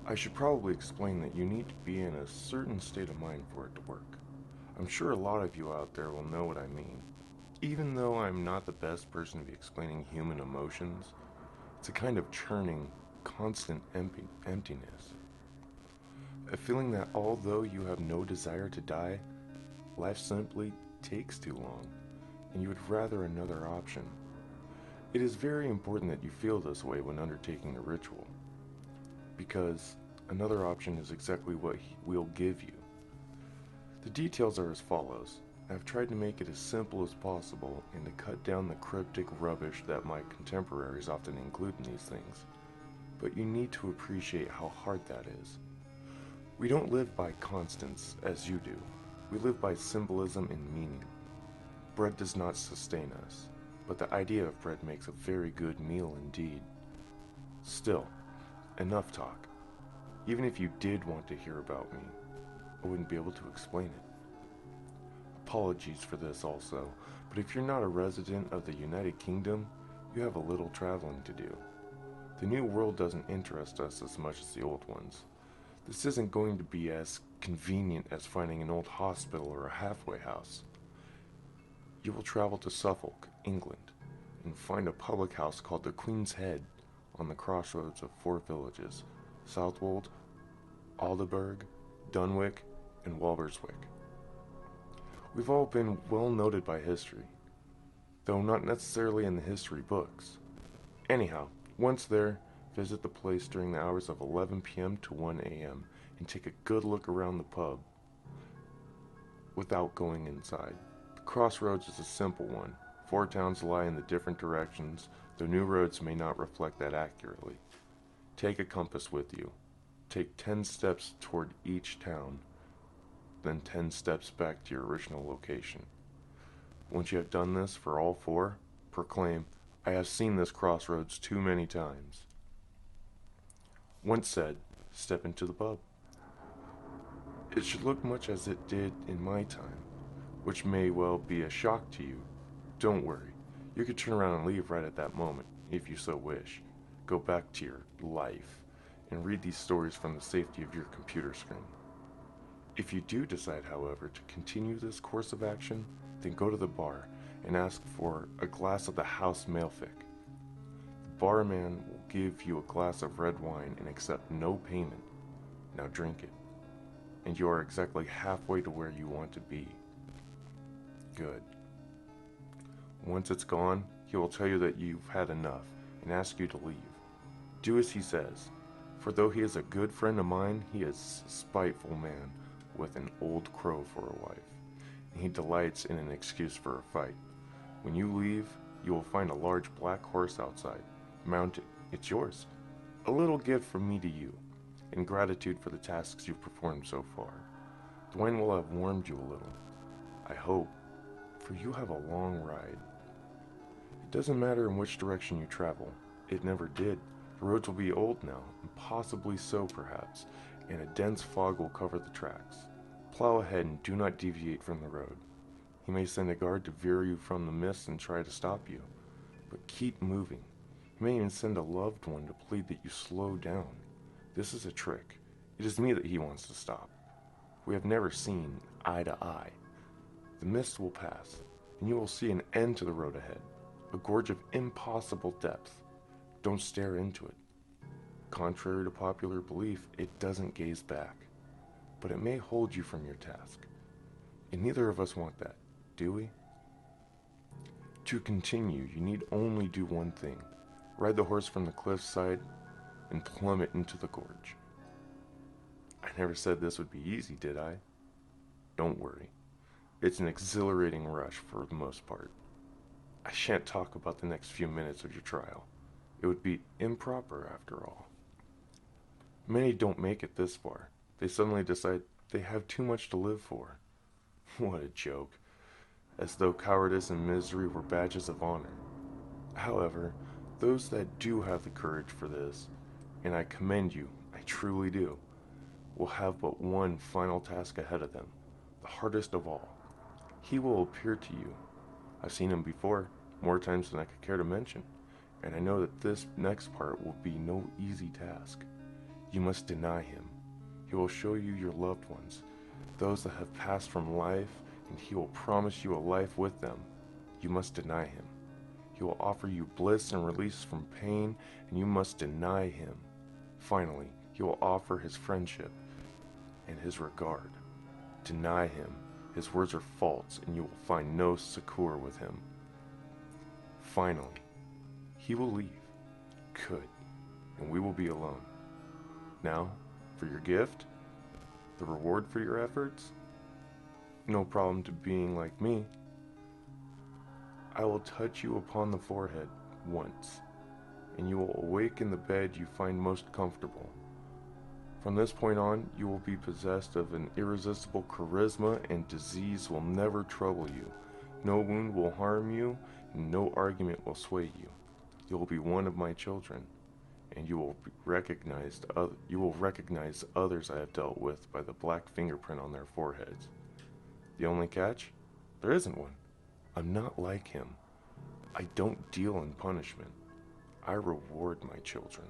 I should probably explain that you need to be in a certain state of mind for it to work. I'm sure a lot of you out there will know what I mean. Even though I'm not the best person to be explaining human emotions, it's a kind of churning, constant emptiness. A feeling that although you have no desire to die, life simply takes too long, and you would rather another option. It is very important that you feel this way when undertaking the ritual, because another option is exactly what we'll give you. The details are as follows. I've tried to make it as simple as possible and to cut down the cryptic rubbish that my contemporaries often include in these things, but you need to appreciate how hard that is. We don't live by constants as you do. We live by symbolism and meaning. Bread does not sustain us, but the idea of bread makes a very good meal indeed. Still, enough talk. Even if you did want to hear about me, I wouldn't be able to explain it. Apologies for this also, but if you're not a resident of the United Kingdom, you have a little traveling to do. The new world doesn't interest us as much as the old ones. This isn't going to be as convenient as finding an old hospital or a halfway house. You will travel to Suffolk, England, and find a public house called the Queen's Head on the crossroads of four villages: Southwold, Aldeburgh, Dunwich, and Walberswick. We've all been well noted by history, though not necessarily in the history books. Anyhow, once there, visit the place during the hours of 11 p.m. to 1 a.m. and take a good look around the pub without going inside. The crossroads is a simple one. Four towns lie in the different directions, though new roads may not reflect that accurately. Take a compass with you. Take 10 steps toward each town, then 10 steps back to your original location. Once you have done this for all four, proclaim, "I have seen this crossroads too many times." Once said, step into the pub. It should look much as it did in my time, which may well be a shock to you. Don't worry, you could turn around and leave right at that moment, if you so wish. Go back to your life and read these stories from the safety of your computer screen. If you do decide, however, to continue this course of action, then go to the bar and ask for a glass of the house Malefic. The barman will give you a glass of red wine and accept no payment. Now drink it, and you are exactly halfway to where you want to be. Good. Once it's gone, he will tell you that you've had enough and ask you to leave. Do as he says, for though he is a good friend of mine, he is a spiteful man with an old crow for a wife, and he delights in an excuse for a fight. When you leave, you will find a large black horse outside. Mount it. It's yours. A little gift from me to you, in gratitude for the tasks you've performed so far. The wine will have warmed you a little, I hope, for you have a long ride. It doesn't matter in which direction you travel. It never did. The roads will be old now, and possibly so perhaps, and a dense fog will cover the tracks. Plow ahead and do not deviate from the road. He may send a guard to veer you from the mist and try to stop you, but keep moving. He may even send a loved one to plead that you slow down. This is a trick. It is me that he wants to stop. We have never seen eye to eye. The mist will pass, and you will see an end to the road ahead, a gorge of impossible depth. Don't stare into it. Contrary to popular belief, it doesn't gaze back, but it may hold you from your task. And neither of us want that, do we? To continue, you need only do one thing. Ride the horse from the cliffside and plummet into the gorge. I never said this would be easy, did I? Don't worry. It's an exhilarating rush for the most part. I shan't talk about the next few minutes of your trial. It would be improper after all. Many don't make it this far. They suddenly decide they have too much to live for. What a joke. As though cowardice and misery were badges of honor. However, those that do have the courage for this, and I commend you, I truly do, will have but one final task ahead of them, the hardest of all. He will appear to you. I've seen him before, more times than I could care to mention, and I know that this next part will be no easy task. You must deny him. He will show you your loved ones, those that have passed from life, and he will promise you a life with them. You must deny him. He will offer you bliss and release from pain, and you must deny him. Finally, he will offer his friendship and his regard. Deny him. His words are false, and you will find no succor with him. Finally, he will leave. Good. And we will be alone. Now, for your gift, the reward for your efforts, no problem to being like me. I will touch you upon the forehead once, and you will awake in the bed you find most comfortable. From this point on, you will be possessed of an irresistible charisma, and disease will never trouble you. No wound will harm you, and no argument will sway you. You will be one of my children, and you will recognize others I have dealt with by the black fingerprint on their foreheads. The only catch? There isn't one. I'm not like him. I don't deal in punishment. I reward my children.